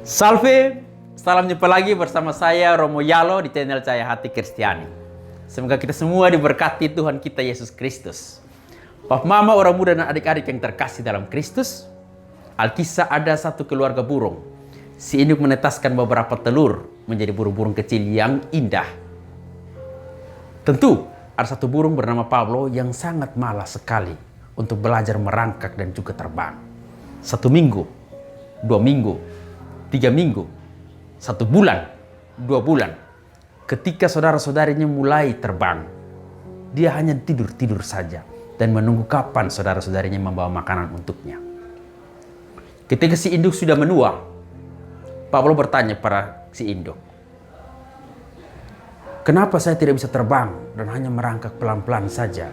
Salve, salam jumpa lagi bersama saya Romo Yalo di channel Cahaya Hati Kristiani. Semoga kita semua diberkati Tuhan kita Yesus Kristus. Papa mama, orang muda dan adik-adik yang terkasih dalam Kristus, Alkisah ada satu keluarga burung. Si induk menetaskan beberapa telur menjadi burung-burung kecil yang indah. Tentu ada satu burung bernama Pablo yang sangat malas sekali untuk belajar merangkak dan juga terbang. 1 minggu, 2 minggu, 3 minggu, 1 bulan, 2 bulan. Ketika saudara-saudarinya mulai terbang, dia hanya tidur-tidur saja dan menunggu kapan saudara-saudarinya membawa makanan untuknya. Ketika si induk sudah menua, Pablo bertanya pada si induk, "Kenapa saya tidak bisa terbang dan hanya merangkak pelan-pelan saja?"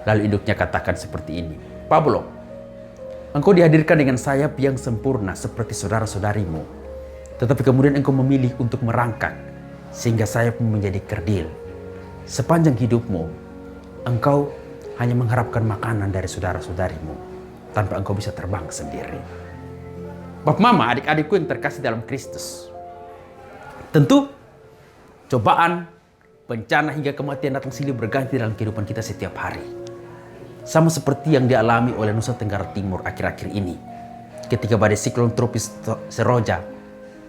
Lalu induknya katakan seperti ini, "Pablo, engkau dihadirkan dengan sayap yang sempurna seperti saudara-saudarimu. Tetapi kemudian engkau memilih untuk merangkak sehingga sayapmu menjadi kerdil. Sepanjang hidupmu, engkau hanya mengharapkan makanan dari saudara-saudarimu tanpa engkau bisa terbang sendiri." Bapak mama, adik-adikku yang terkasih dalam Kristus. Tentu cobaan, bencana hingga kematian datang silih berganti dalam kehidupan kita setiap hari. Sama seperti yang dialami oleh Nusa Tenggara Timur akhir-akhir ini. Ketika badai siklon tropis Seroja,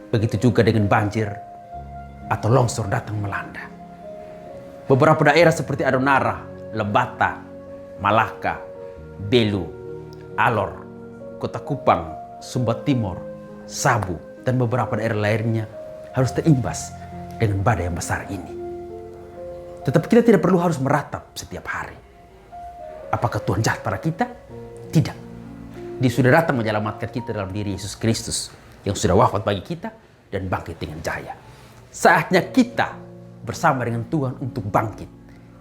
begitu juga dengan banjir atau longsor datang melanda. Beberapa daerah seperti Adonara, Lebata, Malaka, Belu, Alor, Kota Kupang, Sumba Timur, Sabu, dan beberapa daerah lainnya harus terimbas dengan badai yang besar ini. Tetapi kita tidak perlu harus meratap setiap hari. Apakah Tuhan jahat pada kita? Tidak. Dia sudah datang menyelamatkan kita dalam diri Yesus Kristus yang sudah wafat bagi kita dan bangkit dengan jaya. Saatnya kita bersama dengan Tuhan untuk bangkit,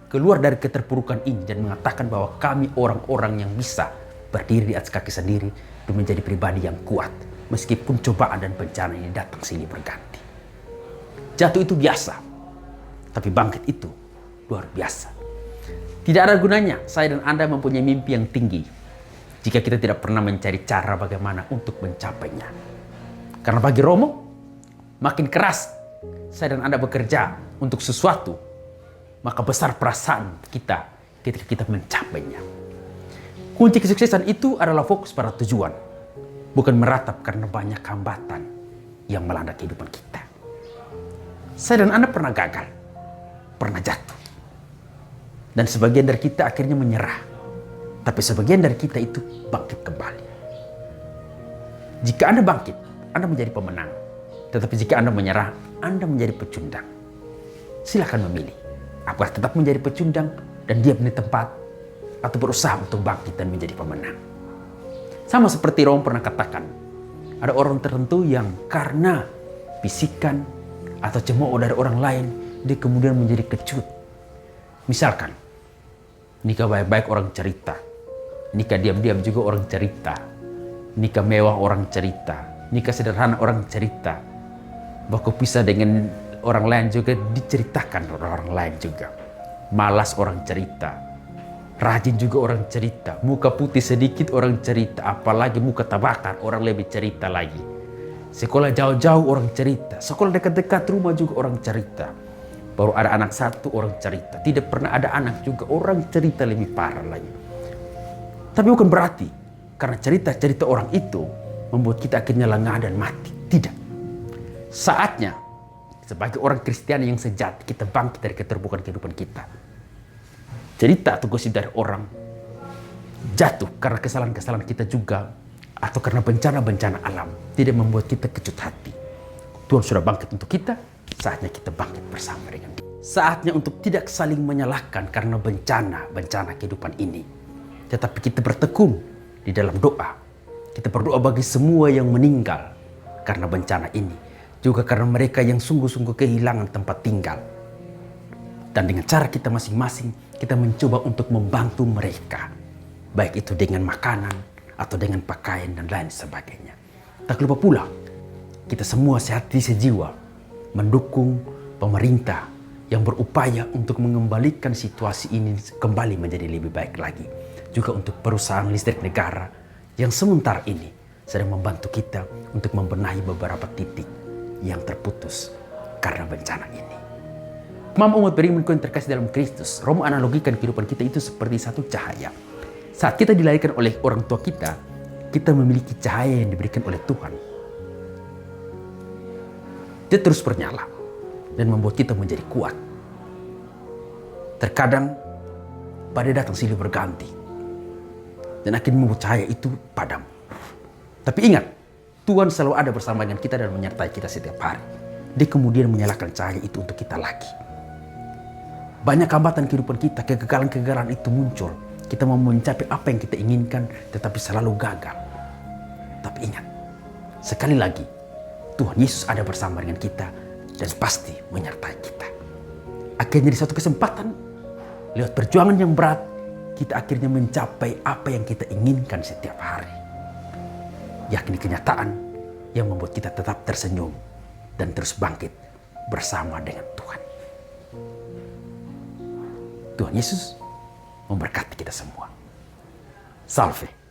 keluar dari keterpurukan ini dan mengatakan bahwa kami orang-orang yang bisa berdiri di atas kaki sendiri dan menjadi pribadi yang kuat meskipun cobaan dan bencana ini datang silih berganti. Jatuh itu biasa, tapi bangkit itu luar biasa. Tidak ada gunanya saya dan Anda mempunyai mimpi yang tinggi jika kita tidak pernah mencari cara bagaimana untuk mencapainya. Karena bagi Romo, makin keras saya dan Anda bekerja untuk sesuatu, maka besar perasaan kita ketika kita mencapainya. Kunci kesuksesan itu adalah fokus pada tujuan, bukan meratap karena banyak hambatan yang melanda kehidupan kita. Saya dan Anda pernah gagal, pernah jatuh. Dan sebagian dari kita akhirnya menyerah. Tapi sebagian dari kita itu bangkit kembali. Jika Anda bangkit, Anda menjadi pemenang. Tetapi jika Anda menyerah, Anda menjadi pecundang. Silakan memilih. Apakah tetap menjadi pecundang dan diam di tempat, atau berusaha untuk bangkit dan menjadi pemenang. Sama seperti Rom pernah katakan, ada orang tertentu yang karena bisikan atau cemooh dari orang lain, dia kemudian menjadi kecut. Misalkan, nikah baik-baik orang cerita, nikah diam-diam juga orang cerita, nikah mewah orang cerita, nikah sederhana orang cerita, bahkan pisah dengan orang lain juga diceritakan orang lain juga. Malas orang cerita, rajin juga orang cerita, muka putih sedikit orang cerita, apalagi muka tabakan orang lebih cerita lagi. Sekolah jauh-jauh orang cerita, sekolah dekat-dekat rumah juga orang cerita. Baru ada anak satu orang cerita, tidak pernah ada anak juga orang cerita lebih parah lagi. Tapi bukan berarti karena cerita-cerita orang itu membuat kita akhirnya lengah dan mati. Tidak. Saatnya sebagai orang Kristiani yang sejati kita bangkit dari keterpurukan kehidupan kita. Cerita atau gosip dari orang jatuh karena kesalahan-kesalahan kita juga atau karena bencana-bencana alam tidak membuat kita kecut hati. Tuhan sudah bangkit untuk kita, saatnya kita bangkit bersama dengan Dia. Saatnya untuk tidak saling menyalahkan karena bencana-bencana kehidupan ini. Tetapi kita bertekun di dalam doa. Kita berdoa bagi semua yang meninggal karena bencana ini. Juga karena mereka yang sungguh-sungguh kehilangan tempat tinggal. Dan dengan cara kita masing-masing, kita mencoba untuk membantu mereka. Baik itu dengan makanan, atau dengan pakaian dan lain sebagainya. Tak lupa pula, kita semua sehati sejiwa mendukung pemerintah yang berupaya untuk mengembalikan situasi ini kembali menjadi lebih baik lagi. Juga untuk perusahaan listrik negara yang sementara ini sedang membantu kita untuk membenahi beberapa titik yang terputus karena bencana ini. Mama umat berimanku yang terkasih dalam Kristus, Romo analogikan kehidupan kita itu seperti satu cahaya. Saat kita dilahirkan oleh orang tua kita memiliki cahaya yang diberikan oleh Tuhan. Dia terus bernyala dan membuat kita menjadi kuat. Terkadang badai datang silih berganti dan akhirnya membuat cahaya itu padam. Tapi ingat, Tuhan selalu ada bersama dengan kita dan menyertai kita setiap hari. Dia kemudian menyalakan cahaya itu untuk kita lagi. Banyak hambatan kehidupan kita, kegagalan-kegagalan itu muncul. Kita mau mencapai apa yang kita inginkan, tetapi selalu gagal. Tapi ingat, sekali lagi, Tuhan Yesus ada bersama dengan kita dan pasti menyertai kita. Akhirnya di suatu kesempatan, lewat perjuangan yang berat, kita akhirnya mencapai apa yang kita inginkan setiap hari. Yakni kenyataan yang membuat kita tetap tersenyum dan terus bangkit bersama dengan Tuhan. Tuhan Yesus memberkati kita semua. Salve.